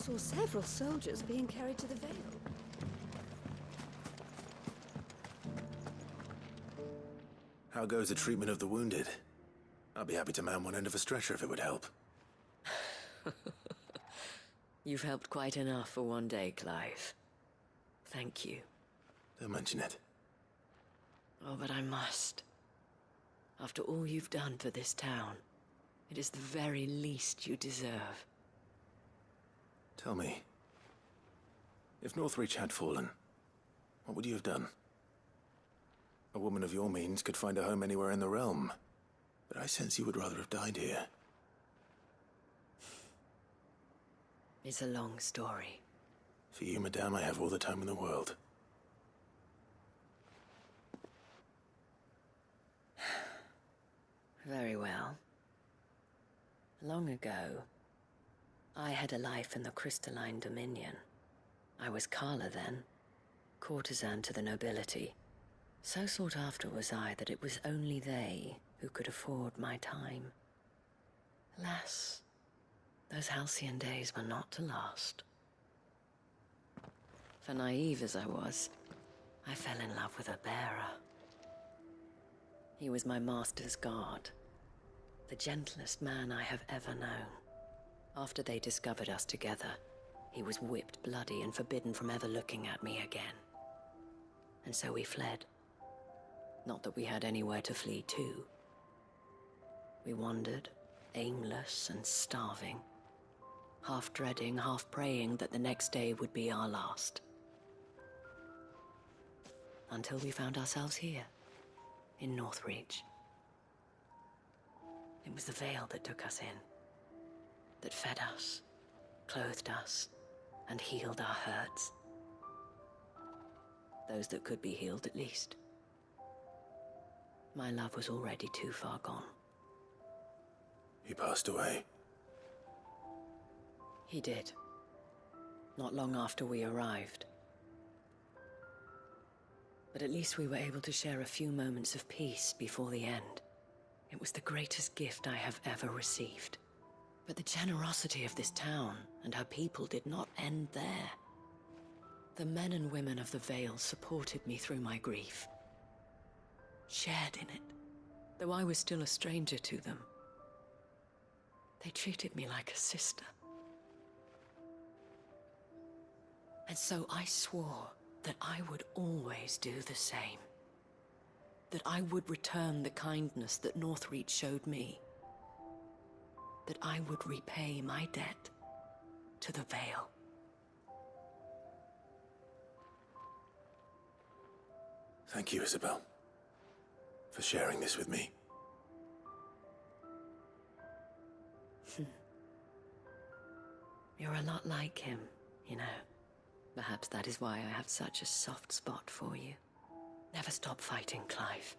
saw several soldiers being carried to the Vale. How goes the treatment of the wounded? I'll be happy to man one end of a stretcher if it would help. You've helped quite enough for one day, Clive. Thank you. Don't mention it. Oh, but I must. After all you've done for this town, it is the very least you deserve. Tell me, if Northreach had fallen, what would you have done? A woman of your means could find a home anywhere in the realm, but I sense you would rather have died here. It's a long story. For you, madame, I have all the time in the world. Very well. Long ago, I had a life in the Crystalline Dominion. I was Carla then, courtesan to the nobility. So sought after was I that it was only they who could afford my time. Alas, those halcyon days were not to last. For naive as I was, I fell in love with a bearer. He was my master's guard, the gentlest man I have ever known. After they discovered us together, he was whipped bloody and forbidden from ever looking at me again. And so we fled. Not that we had anywhere to flee to. We wandered, aimless and starving, half dreading, half praying that the next day would be our last. Until we found ourselves here, in Northreach. It was the Vale that took us in, that fed us, clothed us, and healed our hurts. Those that could be healed, at least. My love was already too far gone. He passed away. He did. Not long after we arrived. But at least we were able to share a few moments of peace before the end. It was the greatest gift I have ever received. But the generosity of this town and her people did not end there. The men and women of the Vale supported me through my grief. Shared in it, though I was still a stranger to them. They treated me like a sister. And so I swore that I would always do the same. That I would return the kindness that Northreach showed me. That I would repay my debt to the Vale. Thank you, Isabel, for sharing this with me. You're a lot like him, you know. Perhaps that is why I have such a soft spot for you. Never stop fighting, Clive.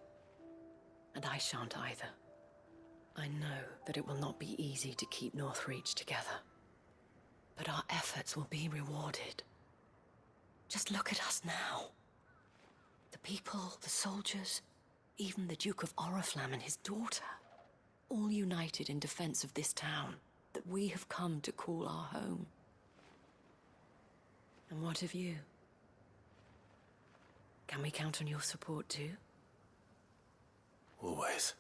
And I shan't either. I know that it will not be easy to keep Northreach together. But our efforts will be rewarded. Just look at us now. The people, the soldiers, even the Duke of Oriflamme and his daughter, all united in defense of this town that we have come to call our home. And what of you? Can we count on your support too? Always.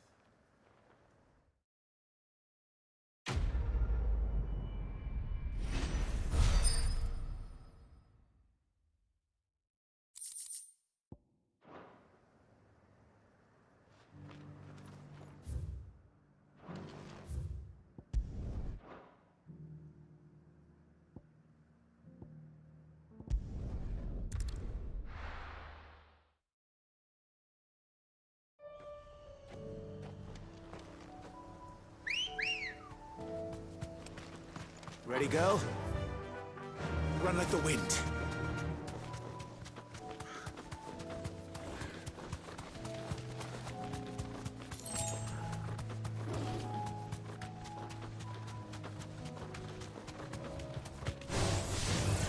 Ready, girl? Run like the wind.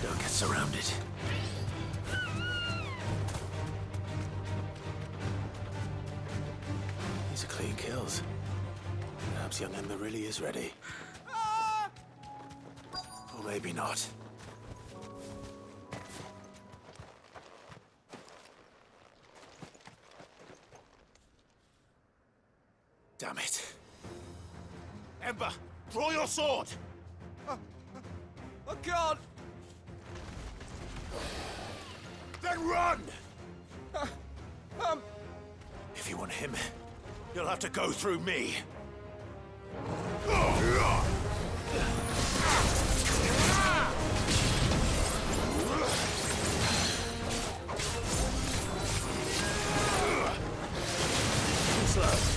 Don't get surrounded. These are clean kills. Perhaps young Emma really is ready. Or maybe not. Damn it. Ember, draw your sword! I can't! Then run! If you want him, you'll have to go through me. Slow.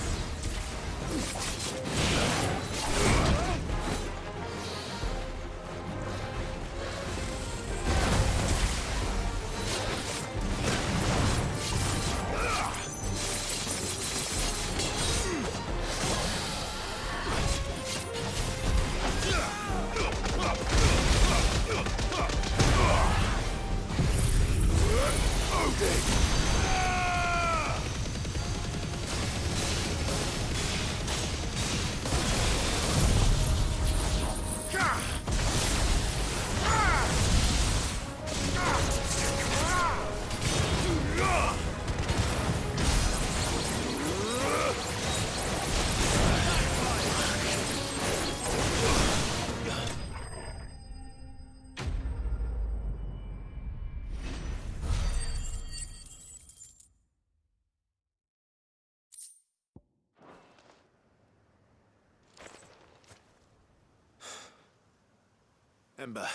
Ember,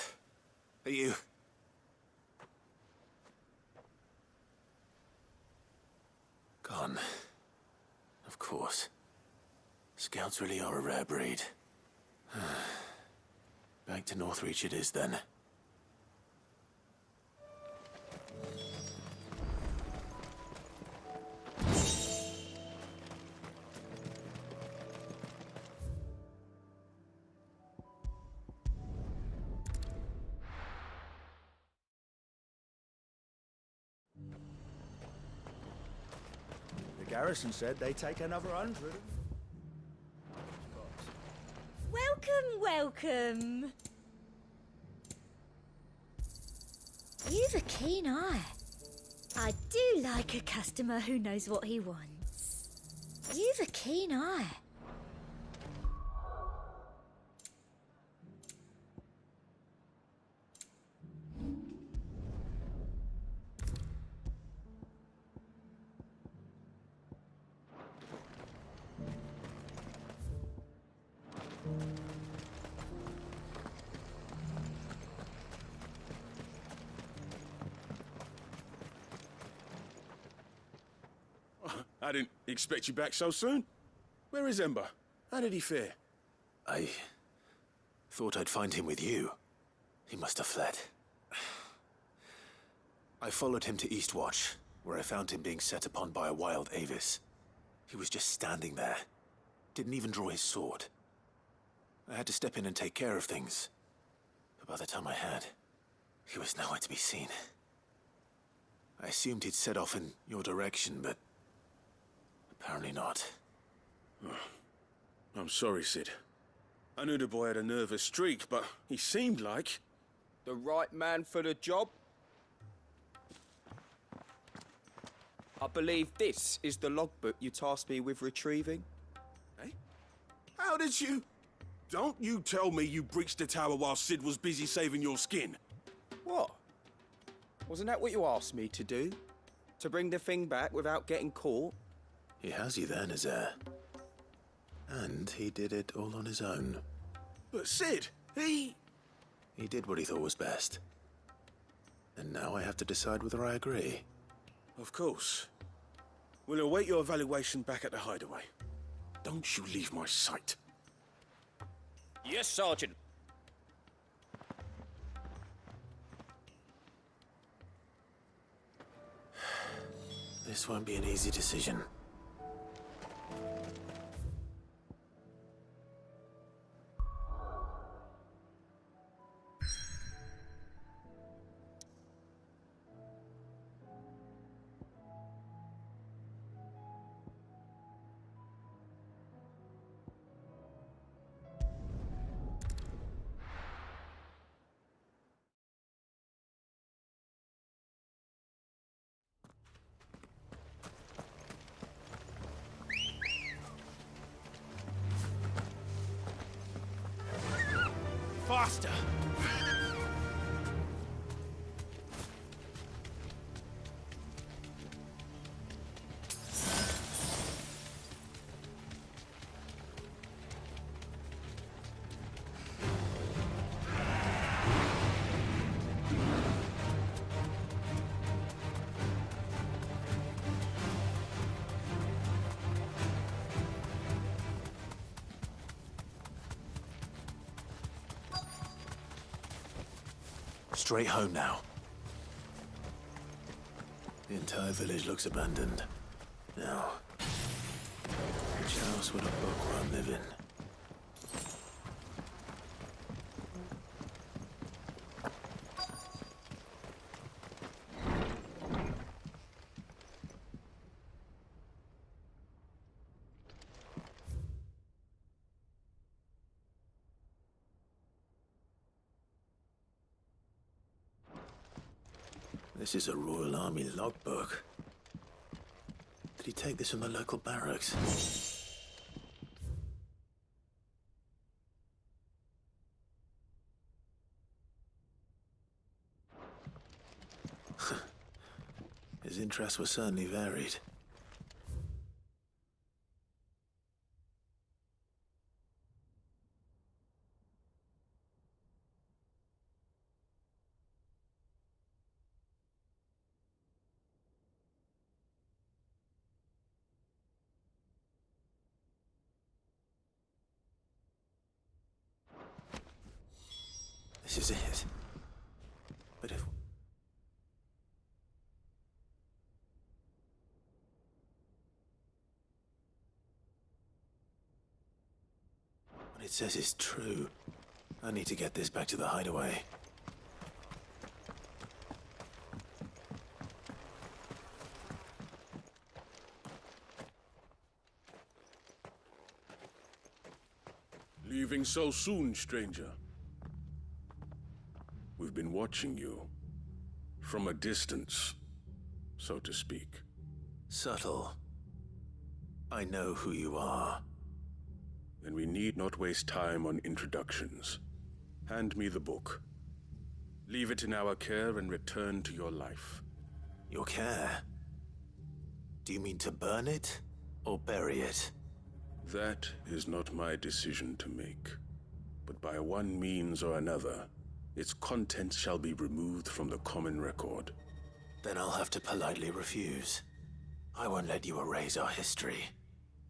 are you... Gone. Of course. Scouts really are a rare breed. Back to Northreach it is, then. The garrison said they take another 100. Welcome, welcome. You've a keen eye. I do like a customer who knows what he wants. You've a keen eye. I didn't expect you back so soon. Where is Ember? How did he fare? I thought I'd find him with you. He must have fled. I followed him to Eastwatch, where I found him being set upon by a wild Avis. He was just standing there. Didn't even draw his sword. I had to step in and take care of things. But by the time I had, he was nowhere to be seen. I assumed he'd set off in your direction, but apparently not. I'm sorry, Sid. I knew the boy had a nervous streak, but he seemed like... The right man for the job? I believe this is the logbook you tasked me with retrieving. Eh? How did you... Don't you tell me you breached the tower while Sid was busy saving your skin. What? Wasn't that what you asked me to do? To bring the thing back without getting caught? He has you there, Nazair. And he did it all on his own. But Sid, he did what he thought was best. And now I have to decide whether I agree. Of course. We'll await your evaluation back at the hideaway. Don't you leave my sight. Yes, Sergeant. This won't be an easy decision. faster! Straight home now. The entire village looks abandoned. Now, which house would a bookworm live in? This is a Royal Army logbook. Did he take this from the local barracks? His interests were certainly varied. This is it. But if... What it says is true. I need to get this back to the hideaway. Leaving so soon, stranger? We've been watching you. From a distance, so to speak. Subtle. I know who you are. Then we need not waste time on introductions. Hand me the book. Leave it in our care and return to your life. Your care? Do you mean to burn it or bury it? That is not my decision to make. But by one means or another, its contents shall be removed from the common record. Then I'll have to politely refuse. I won't let you erase our history.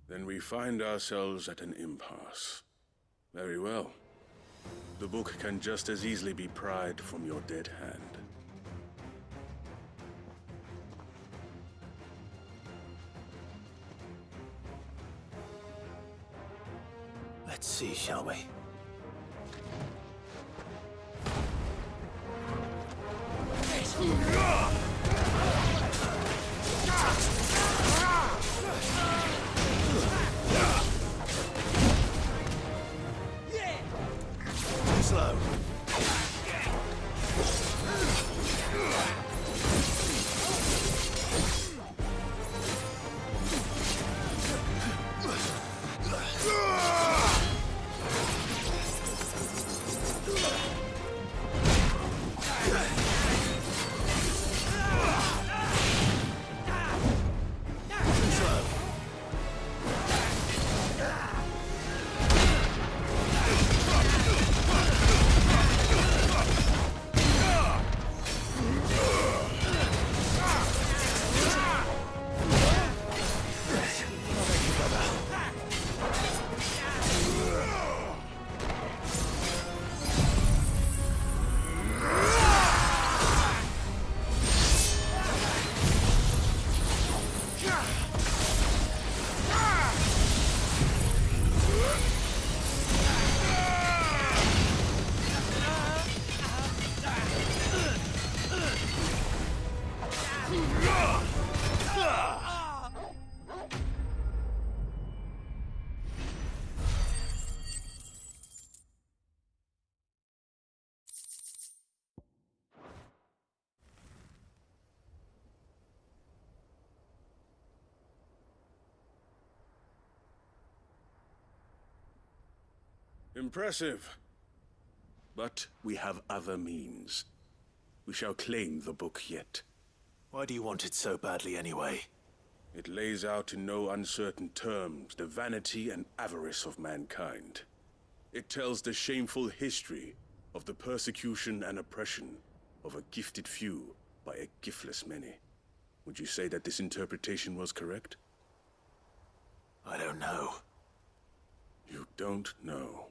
Then we find ourselves at an impasse. Very well. The book can just as easily be pried from your dead hand. Let's see, shall we? Slow. Impressive. But we have other means. We shall claim the book yet. Why do you want it so badly anyway? It lays out in no uncertain terms the vanity and avarice of mankind. It tells the shameful history of the persecution and oppression of a gifted few by a giftless many. Would you say that this interpretation was correct? I don't know. You don't know.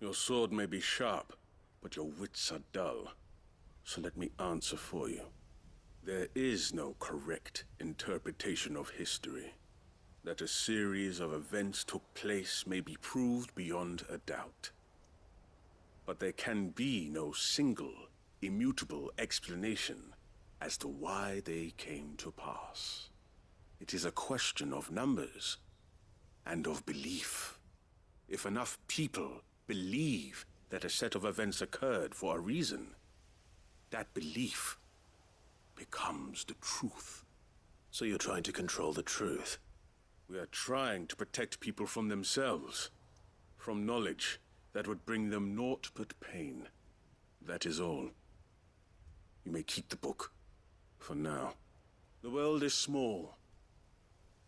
Your sword may be sharp, but your wits are dull. So let me answer for you. There is no correct interpretation of history. That a series of events took place may be proved beyond a doubt. But there can be no single, immutable explanation as to why they came to pass. It is a question of numbers and of belief. If enough people believe that a set of events occurred for a reason, that belief becomes the truth. So you're trying to control the truth? We are trying to protect people from themselves, from knowledge that would bring them naught but pain. That is all. You may keep the book, for now. The world is small.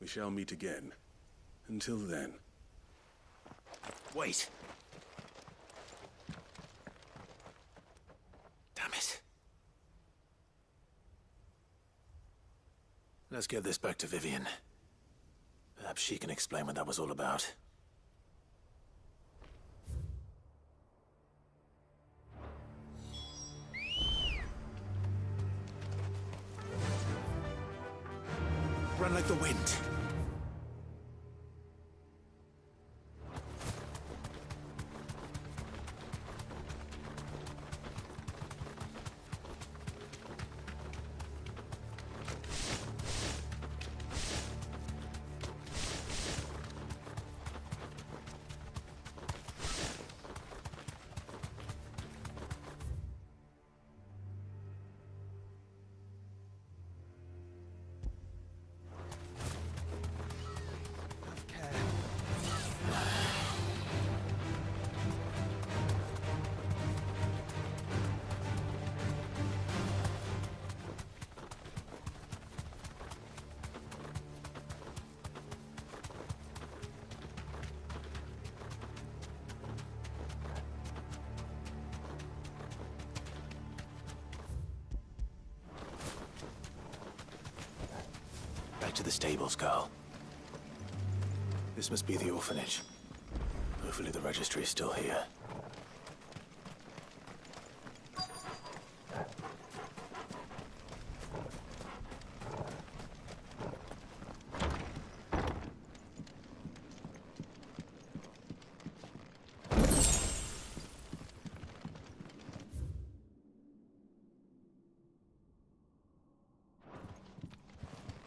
We shall meet again. Until then. Wait! Damn it. Let's get this back to Vivian. Perhaps she can explain what that was all about. Run like the wind. Back to the stables, Carl. This must be the orphanage. Hopefully the registry is still here.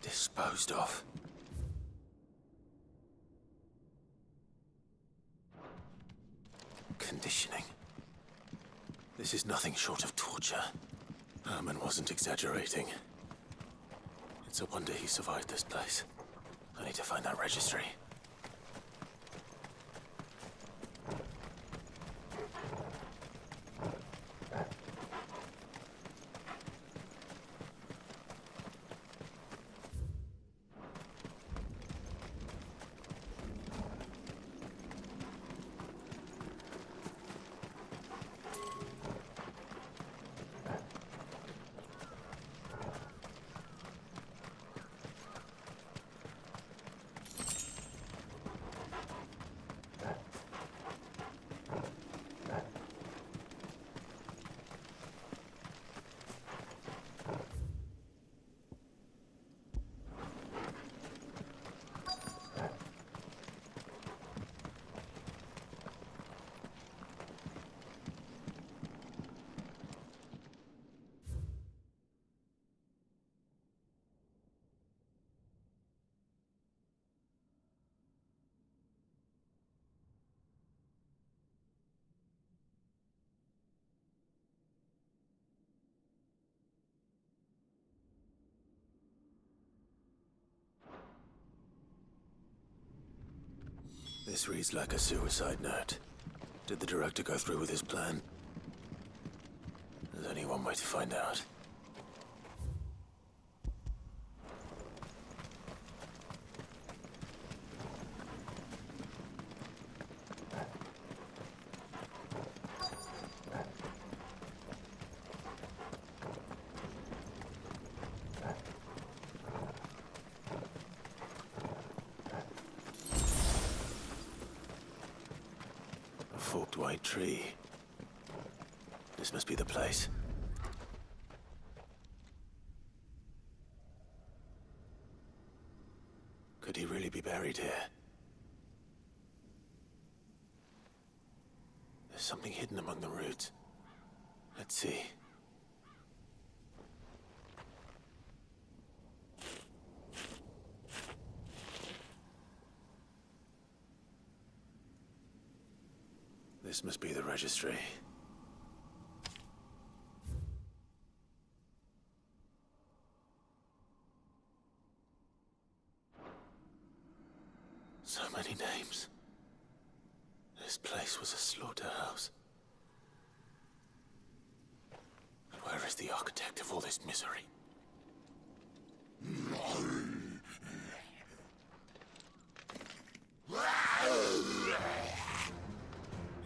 Disposed of. Conditioning. This is nothing short of torture. Herman wasn't exaggerating. It's a wonder he survived this place. I need to find that registry. This reads like a suicide note. Did the director go through with his plan? There's only one way to find out. A forked white tree. This must be the place. Could he really be buried here? There's something hidden among the roots. Let's see. This must be the registry. So many names. This place was a slaughterhouse. And where is the architect of all this misery?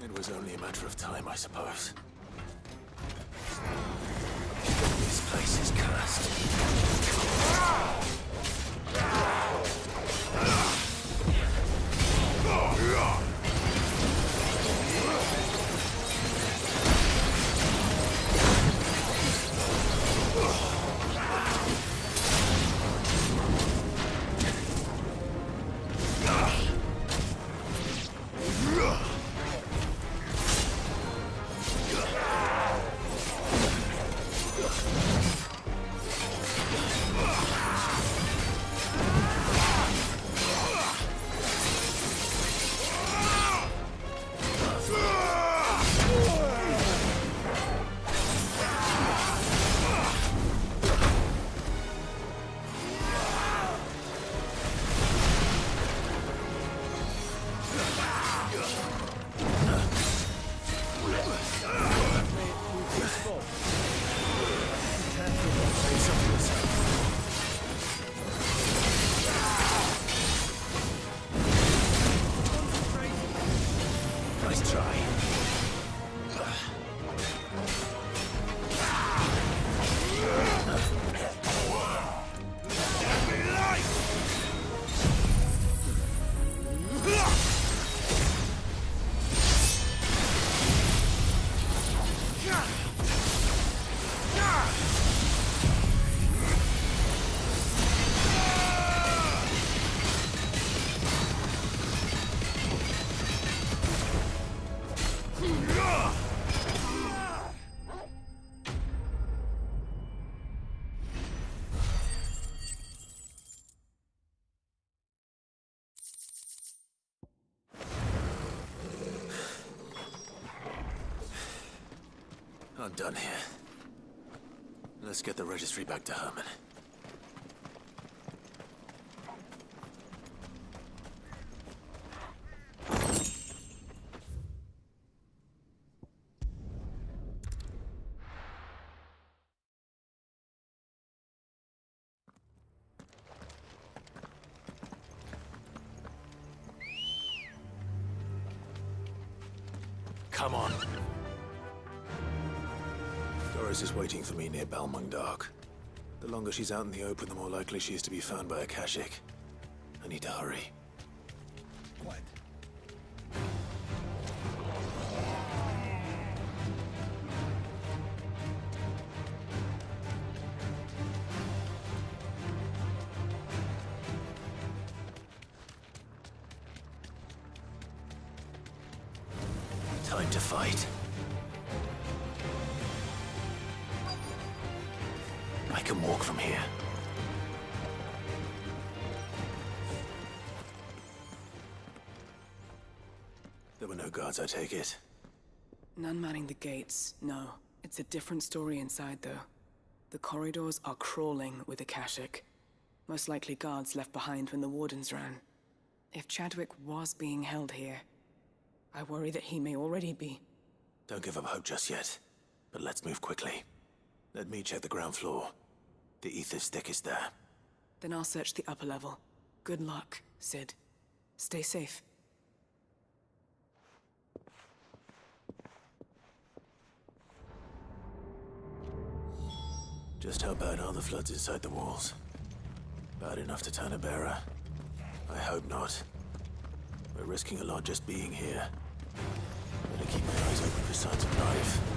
It was only a matter of time, I suppose. This place is cursed. Nice try. I'm done here. Let's get the registry back to Herman. Come on. Doris is waiting for me near Balmung Dock. The longer she's out in the open, the more likely she is to be found by Akashic. I need to hurry. Quiet. Time to fight. I can walk from here. There were no guards, I take it. None manning the gates, no. It's a different story inside, though. The corridors are crawling with Akashic. Most likely guards left behind when the Wardens ran. If Chadwick was being held here, I worry that he may already be. Don't give up hope just yet. but let's move quickly. Let me check the ground floor. The ether's thickest there. Then I'll search the upper level. Good luck, Sid. Stay safe. Just how bad are the floods inside the walls? Bad enough to turn a bearer? I hope not. We're risking a lot just being here. Better keep my eyes open for signs of life.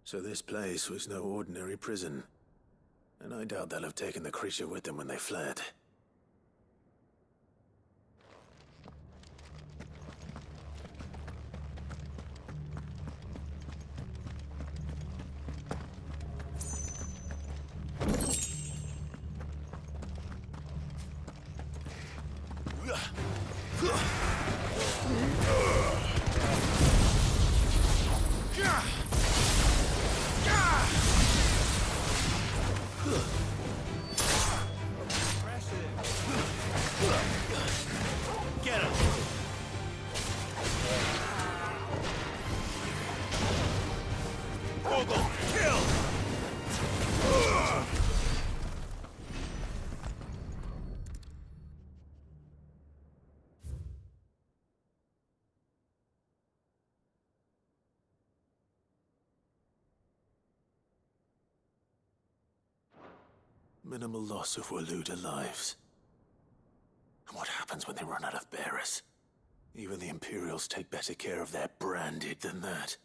So this place was no ordinary prison. And I doubt they'll have taken the creature with them when they fled. Minimal loss of Waluda lives. And what happens when they run out of bearers? Even the Imperials take better care of their branded than that.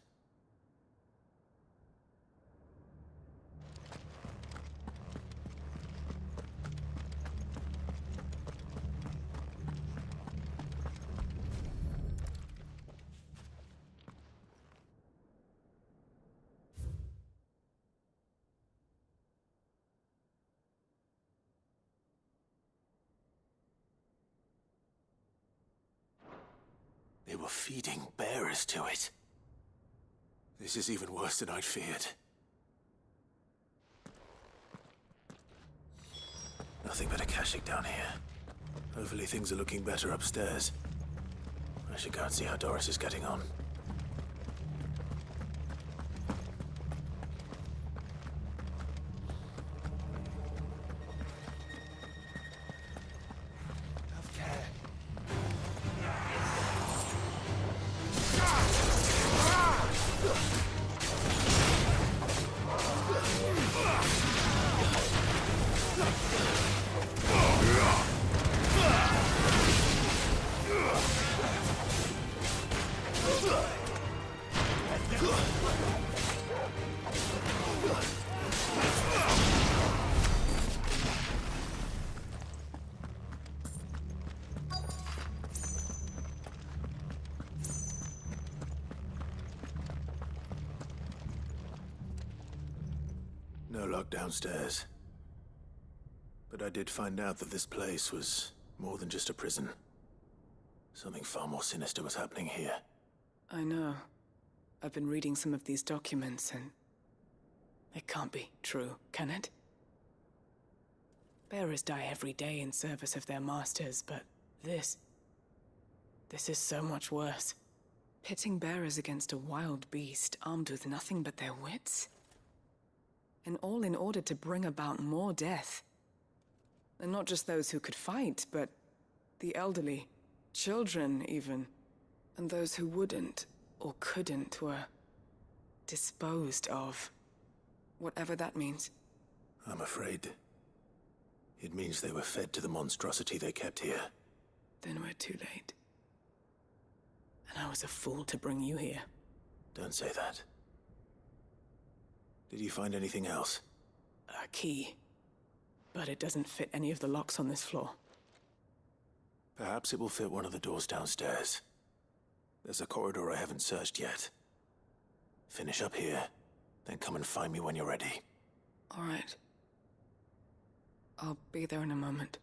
They were feeding bearers to it. This is even worse than I'd feared. Nothing but a Kashyyyk down here. Hopefully things are looking better upstairs. I should go and see how Doris is getting on. No lock downstairs. But I did find out that this place was more than just a prison. Something far more sinister was happening here. I know. I've been reading some of these documents and... it can't be true, can it? Bearers die every day in service of their masters, but this is so much worse. Pitting bearers against a wild beast armed with nothing but their wits? And all in order to bring about more death. And not just those who could fight, but the elderly, children even. And those who wouldn't or couldn't were disposed of. Whatever that means. I'm afraid it means they were fed to the monstrosity they kept here. Then we're too late. And I was a fool to bring you here. Don't say that. Did you find anything else? A key. But it doesn't fit any of the locks on this floor. Perhaps it will fit one of the doors downstairs. There's a corridor I haven't searched yet. Finish up here, then come and find me when you're ready. All right. I'll be there in a moment.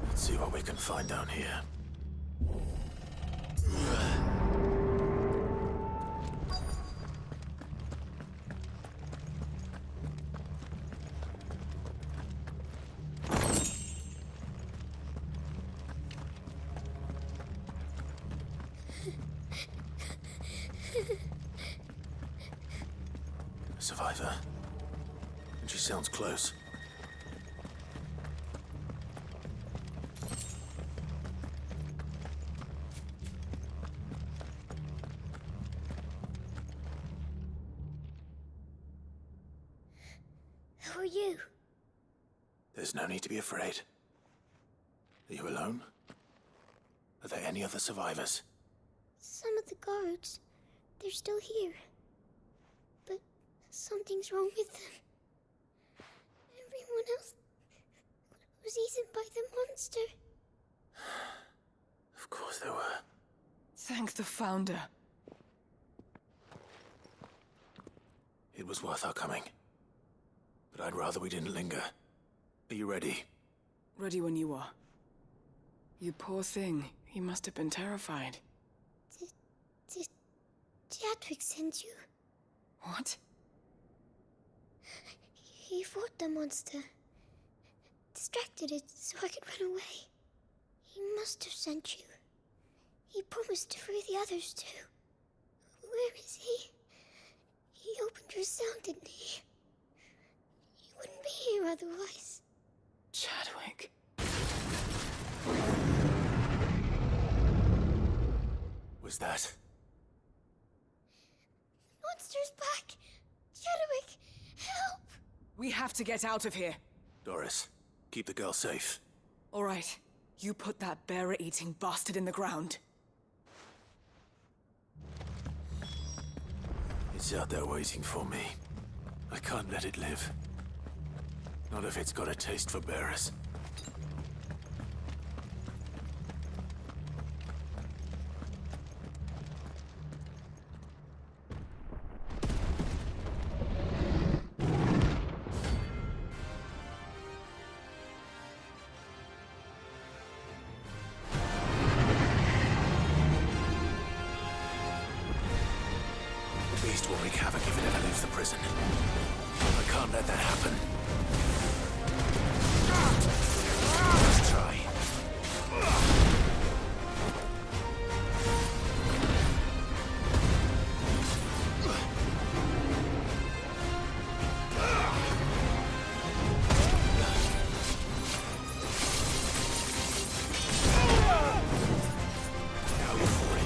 Let's see what we can find down here. A survivor. And she sounds close. Who are you? There's no need to be afraid. Are you alone? Are there any other survivors? Some of the guards. They're still here. But something's wrong with them. Everyone else was eaten by the monster. Of course there were. Thank the Founder. It was worth our coming. But I'd rather we didn't linger. Are you ready? Ready when you are. You poor thing. You must have been terrified. Did Chadwick send you? What? He fought the monster. Distracted it so I could run away. He must have sent you. He promised to free the others too. Where is he? He opened your cell, didn't he? He wouldn't be here otherwise. Chadwick. Was that? Monster's back! Chadwick, help! We have to get out of here. Doris, keep the girl safe. All right. You put that bearer-eating bastard in the ground. It's out there waiting for me. I can't let it live. Not if it's got a taste for bearers. The beast will wreak havoc if it ever leaves the prison. I can't let that happen. Let's try. Go for it.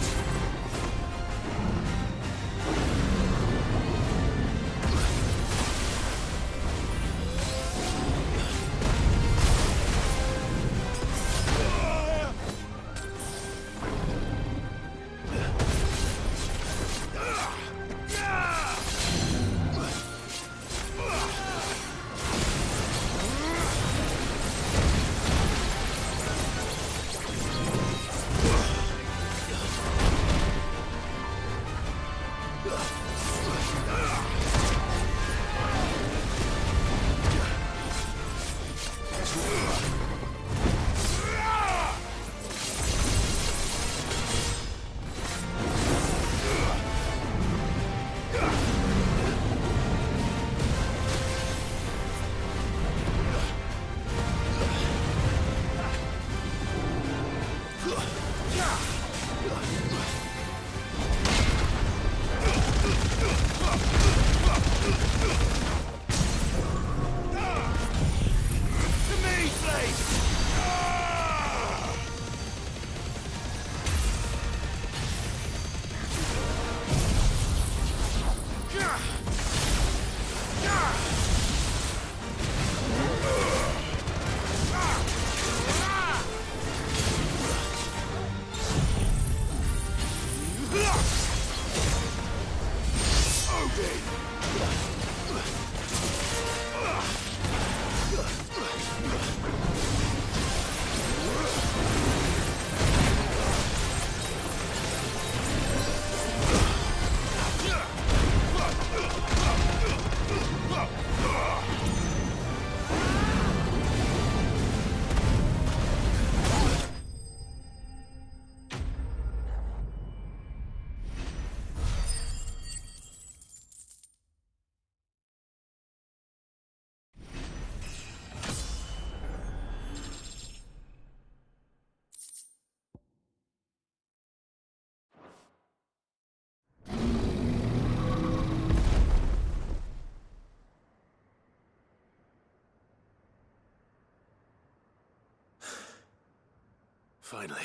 Finally.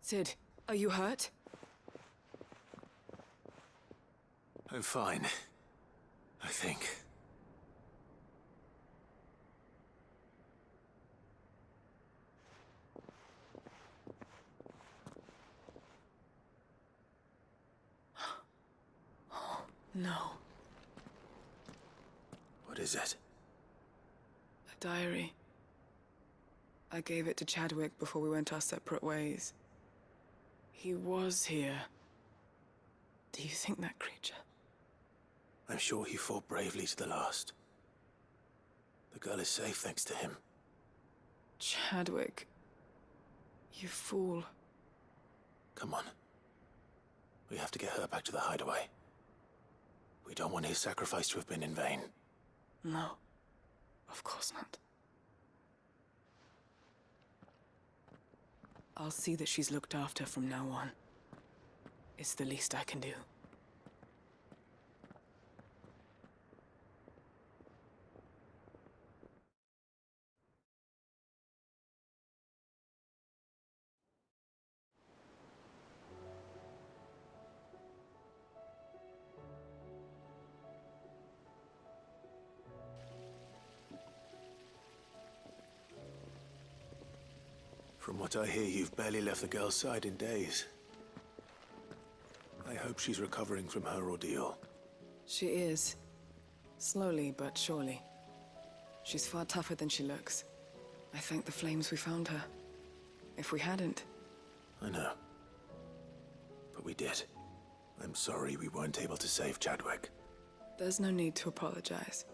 Sid, are you hurt? I'm fine. I think. No. What is it? A diary. I gave it to Chadwick before we went our separate ways. He was here. Do you think that creature? I'm sure he fought bravely to the last. The girl is safe thanks to him. Chadwick. You fool. Come on. We have to get her back to the hideaway. We don't want his sacrifice to have been in vain. No. Of course not. I'll see that she's looked after from now on. It's the least I can do. From what I hear, you've barely left the girl's side in days. I hope she's recovering from her ordeal. She is. Slowly but surely. She's far tougher than she looks. I thank the flames we found her. If we hadn't... I know. But we did. I'm sorry we weren't able to save Chadwick. There's no need to apologize.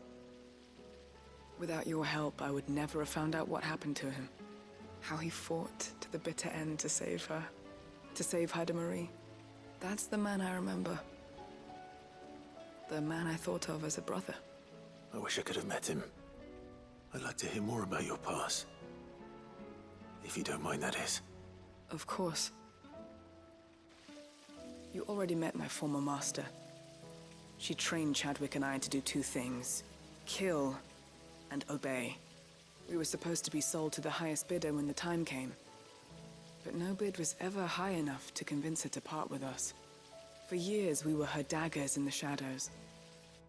Without your help, I would never have found out what happened to him. How he fought to the bitter end to save her. To save Hyde Marie. That's the man I remember. The man I thought of as a brother. I wish I could have met him. I'd like to hear more about your past. If you don't mind, that is. Of course. You already met my former master. She trained Chadwick and I to do two things. Kill and obey. We were supposed to be sold to the highest bidder when the time came. But no bid was ever high enough to convince her to part with us. For years, we were her daggers in the shadows.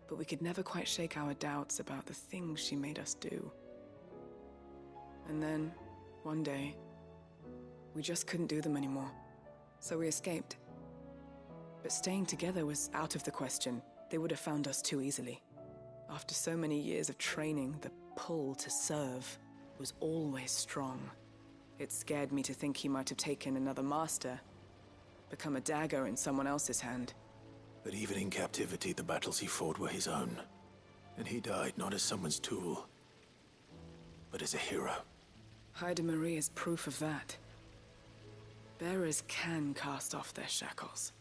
But we could never quite shake our doubts about the things she made us do. And then, one day, we just couldn't do them anymore. So we escaped. But staying together was out of the question. They would have found us too easily. After so many years of training, the pull to serve was always strong. It scared me to think he might have taken another master, become a dagger in someone else's hand. But even in captivity, the battles he fought were his own. And he died not as someone's tool, but as a hero. Hyde Marie is proof of that. Bearers can cast off their shackles.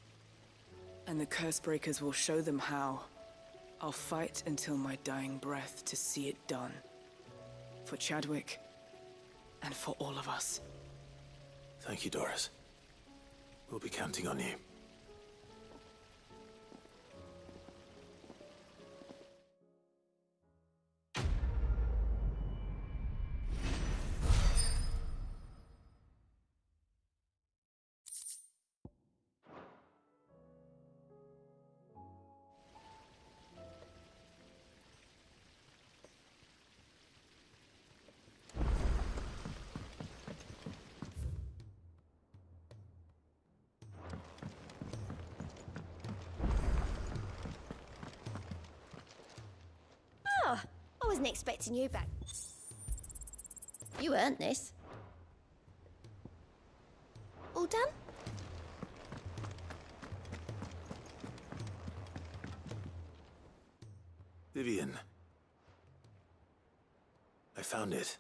And the Cursebreakers will show them how. I'll fight until my dying breath to see it done. For Chadwick, and for all of us. Thank you, Doris. We'll be counting on you. I wasn't expecting you back. You earned this. All done? Vivian. I found it.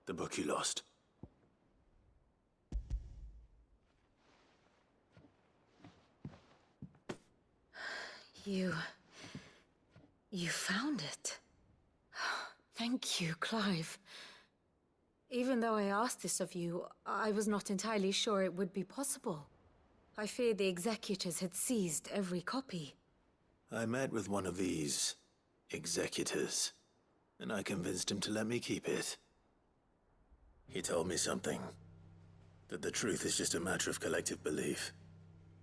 The book you lost. You found it. Thank you, Clive. Even though I asked this of you, I was not entirely sure it would be possible. I feared the executors had seized every copy. I met with one of these executors, and I convinced him to let me keep it. He told me something. That the truth is just a matter of collective belief.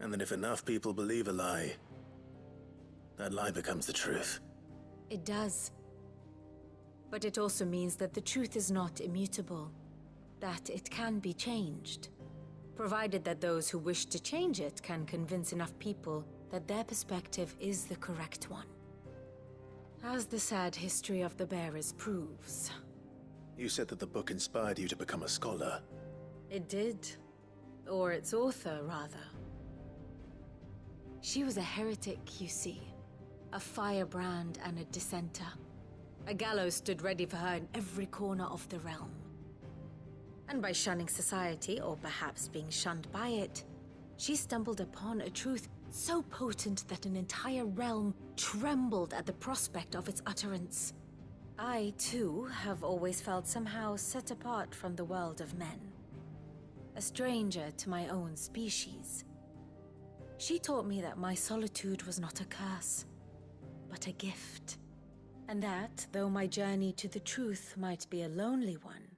And that if enough people believe a lie, that lie becomes the truth. It does. But it also means that the truth is not immutable. That it can be changed. Provided that those who wish to change it can convince enough people that their perspective is the correct one. As the sad history of the Bearers proves. You said that the book inspired you to become a scholar. It did. Or its author, rather. She was a heretic, you see. A firebrand and a dissenter. A gallows stood ready for her in every corner of the realm. And by shunning society, or perhaps being shunned by it, she stumbled upon a truth so potent that an entire realm trembled at the prospect of its utterance. I, too, have always felt somehow set apart from the world of men. A stranger to my own species. She taught me that my solitude was not a curse, but a gift. And that, though my journey to the truth might be a lonely one,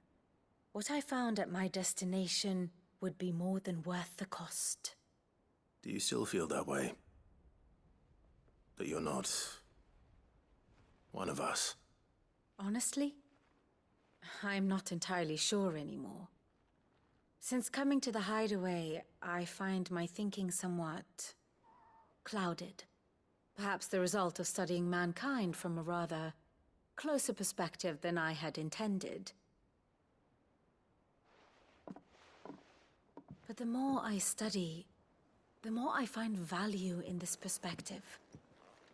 what I found at my destination would be more than worth the cost. Do you still feel that way? That you're not one of us? Honestly, I'm not entirely sure anymore. Since coming to the Hideaway, I find my thinking somewhat clouded. Perhaps the result of studying mankind from a rather closer perspective than I had intended. But the more I study, the more I find value in this perspective.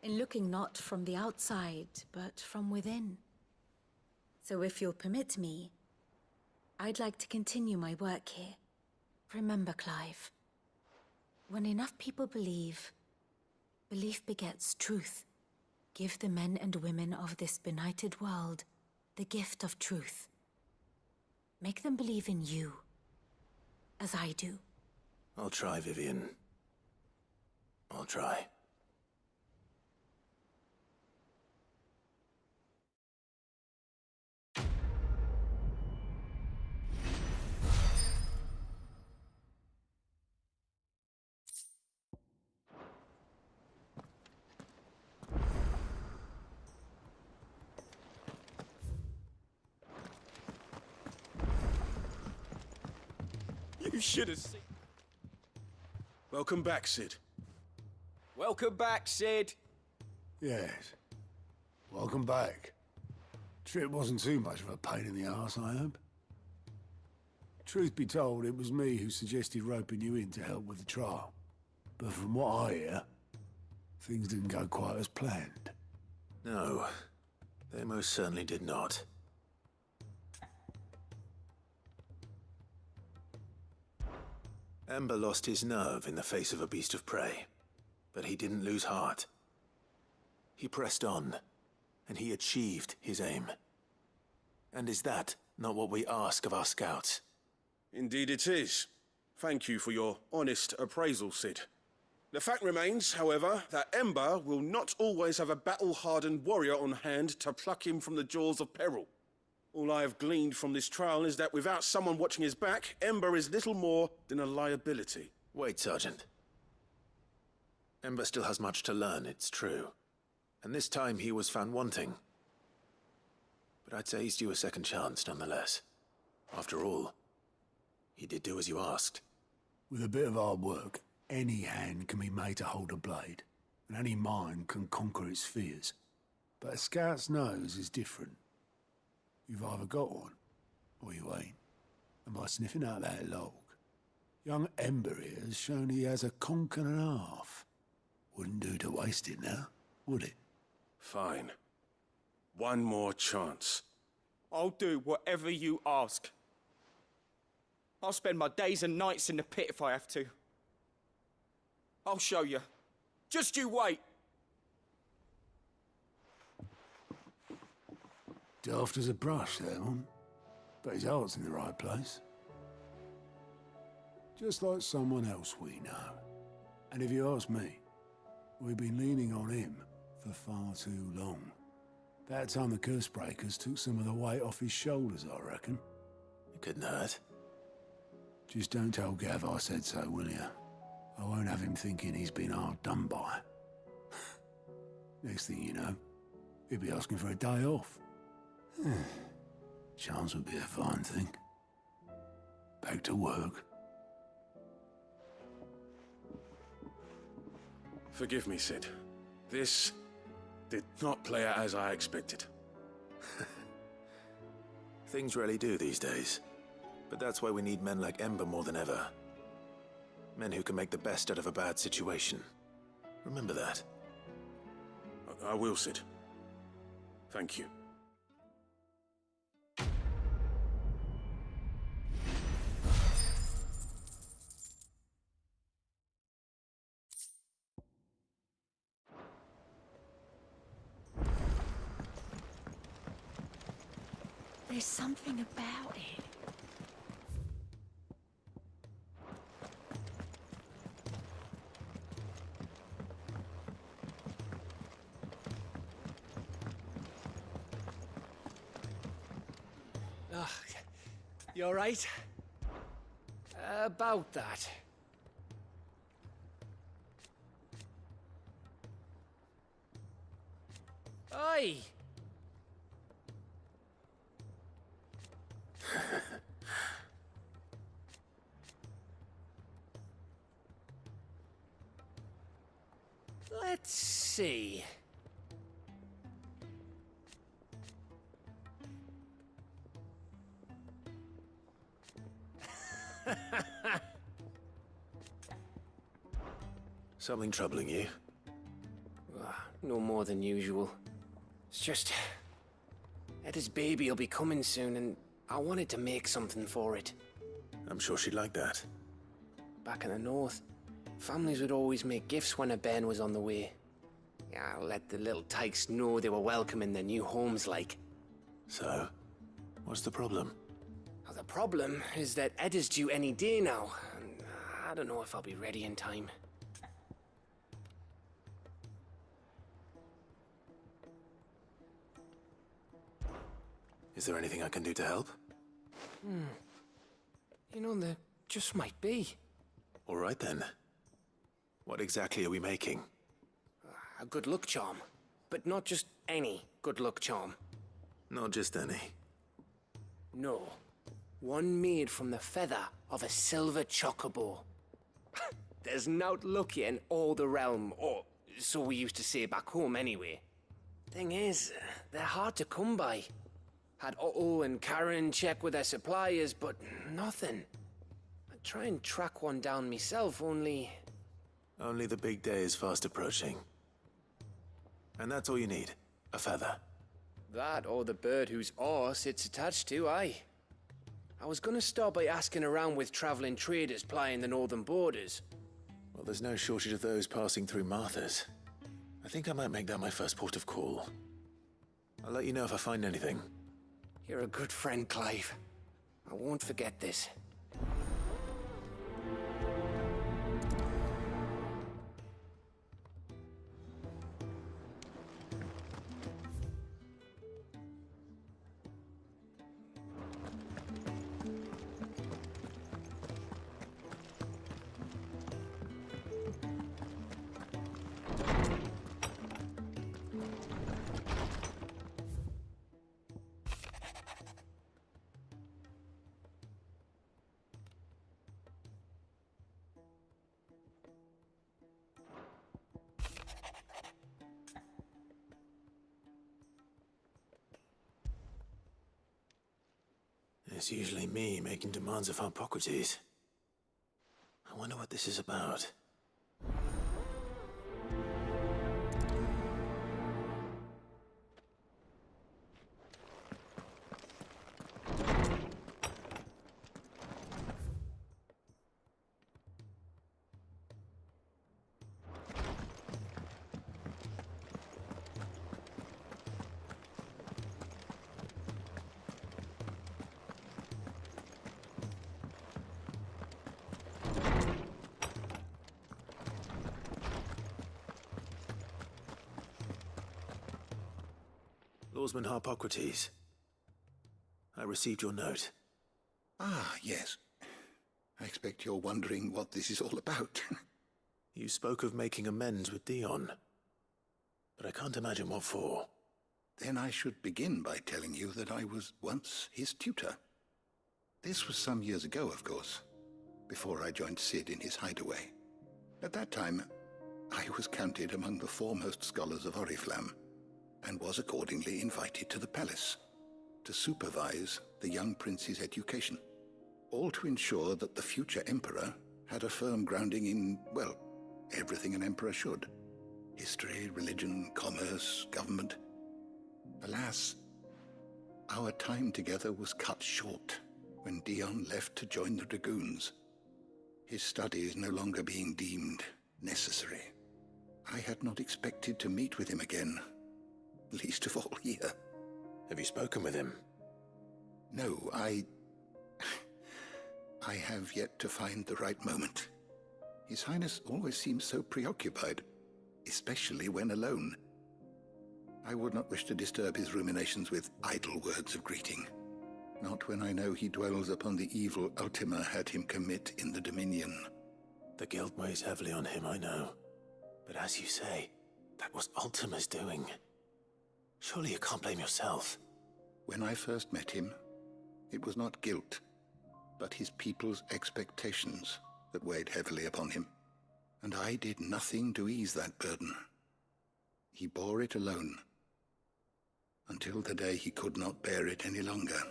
In looking not from the outside, but from within. So if you'll permit me, I'd like to continue my work here. Remember, Clive, when enough people believe, belief begets truth. Give the men and women of this benighted world the gift of truth. Make them believe in you, as I do. I'll try, Vivian. I'll try. You should have seen. Welcome back, Cid. Welcome back, Cid. Yes. Welcome back. Trip wasn't too much of a pain in the arse, I hope. Truth be told, it was me who suggested roping you in to help with the trial. But from what I hear, things didn't go quite as planned. No, they most certainly did not. Ember lost his nerve in the face of a beast of prey, but he didn't lose heart. He pressed on, and he achieved his aim. And is that not what we ask of our scouts? Indeed it is. Thank you for your honest appraisal, Cid. The fact remains, however, that Ember will not always have a battle-hardened warrior on hand to pluck him from the jaws of peril. All I have gleaned from this trial is that without someone watching his back, Ember is little more than a liability. Wait, Sergeant. Ember still has much to learn, it's true. And this time he was found wanting. But I'd say he's due a second chance, nonetheless. After all, he did do as you asked. With a bit of hard work, any hand can be made to hold a blade, and any mind can conquer its fears. But a scout's nose is different. You've either got one, or you ain't. And by sniffing out that log, young Ember here has shown he has a conch and a half. Wouldn't do to waste it now, would it? Fine. One more chance. I'll do whatever you ask. I'll spend my days and nights in the pit if I have to. I'll show you. Just you wait. Daft as a brush, that one. But his heart's in the right place. Just like someone else we know. And if you ask me, we've been leaning on him for far too long. That time the Cursebreakers took some of the weight off his shoulders, I reckon. Couldn't hurt. Just don't tell Gav I said so, will you? I won't have him thinking he's been hard done by. Next thing you know, he'll be asking for a day off. Chance would be a fine thing. Back to work. Forgive me, Cid. This did not play out as I expected. Things rarely do these days. But that's why we need men like Ember more than ever. Men who can make the best out of a bad situation. Remember that. I will, Cid. Thank you. There's something about it. Ugh, you all right? About that. Oi! Let's see. Something troubling you? No more than usual. It's just... Etta's baby will be coming soon, and I wanted to make something for it. I'm sure she'd like that. Back in the north, families would always make gifts when a bairn was on the way. Yeah, let the little tykes know they were welcome in their new homes, like. So, what's the problem? Well, the problem is that Etta's due any day now, and I don't know if I'll be ready in time. Is there anything I can do to help? You know, there just might be. All right then. What exactly are we making? A good luck charm. But not just any good luck charm. Not just any. No. One made from the feather of a silver chocobo. There's naught lucky in all the realm, or so we used to say back home anyway. Thing is, they're hard to come by. Had Otto and Karen check with their suppliers, but nothing. I'd try and track one down myself, only... Only the big day is fast approaching. And that's all you need, a feather. That or the bird whose horse it's attached to, aye. I was gonna start by asking around with traveling traders plying the northern borders. Well, there's no shortage of those passing through Martha's. I think I might make that my first port of call. I'll let you know if I find anything. You're a good friend, Clive. I won't forget this. It's usually me making demands of Harpocrates. I wonder what this is about. Lawsman Harpocrates, I received your note. Ah, yes. I expect you're wondering what this is all about. You spoke of making amends with Dion, but I can't imagine what for. Then I should begin by telling you that I was once his tutor. This was some years ago, of course, before I joined Cid in his hideaway. At that time, I was counted among the foremost scholars of Oriflamme, and was accordingly invited to the palace to supervise the young prince's education, all to ensure that the future emperor had a firm grounding in, well, everything an emperor should. History, religion, commerce, government. Alas, our time together was cut short when Dion left to join the Dragoons, his studies no longer being deemed necessary. I had not expected to meet with him again, least of all here. Have you spoken with him? No, I have yet to find the right moment. His Highness always seems so preoccupied, especially when alone. I would not wish to disturb his ruminations with idle words of greeting, not when I know he dwells upon the evil Ultima had him commit in the Dominion. The guilt weighs heavily on him, I know. But as you say, that was Ultima's doing. Surely you can't blame yourself. When I first met him, it was not guilt, but his people's expectations that weighed heavily upon him. And I did nothing to ease that burden. He bore it alone, until the day he could not bear it any longer.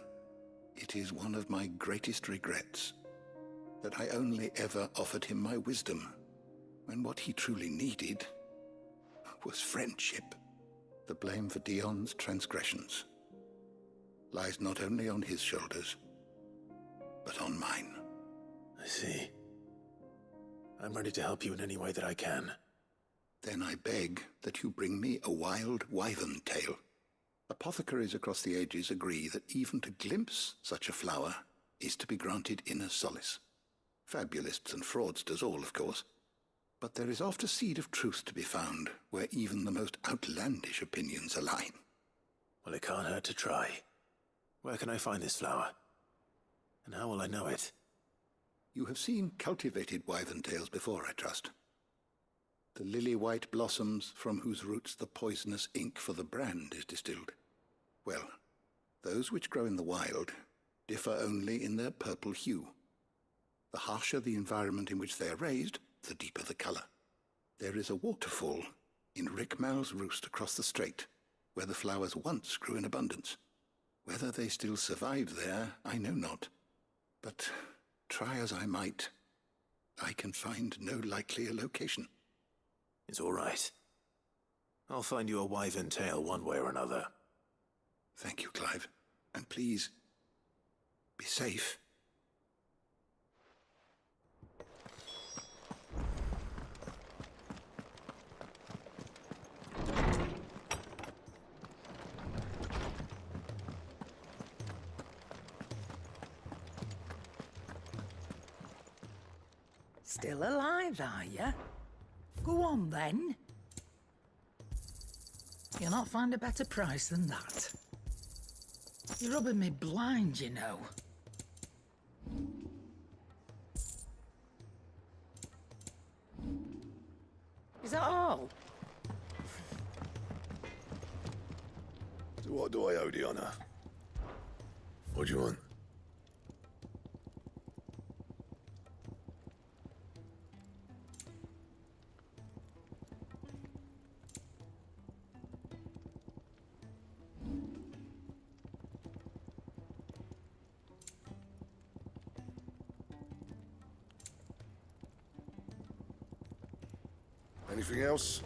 It is one of my greatest regrets that I only ever offered him my wisdom, when what he truly needed was friendship. The blame for Dion's transgressions lies not only on his shoulders, but on mine. I see. I'm ready to help you in any way that I can. Then I beg that you bring me a wild wyvern tail. Apothecaries across the ages agree that even to glimpse such a flower is to be granted inner solace. Fabulists and fraudsters all, of course. But there is oft a seed of truth to be found where even the most outlandish opinions align. Well, it can't hurt to try. Where can I find this flower? And how will I know it? You have seen cultivated wyvern tails before, I trust. The lily-white blossoms from whose roots the poisonous ink for the brand is distilled. Well, those which grow in the wild differ only in their purple hue. The harsher the environment in which they are raised, the deeper the color. There is a waterfall in Rickmal's Roost across the strait, where the flowers once grew in abundance. Whether they still survive there, I know not. But try as I might, I can find no likelier location. It's all right. I'll find you a wyvern tail one way or another. Thank you, Clive. And please, be safe. Still alive, are you? Go on, then. You'll not find a better price than that. You're rubbing me blind, you know. Is that all? So what do I owe the honor? What do you want? Anything else?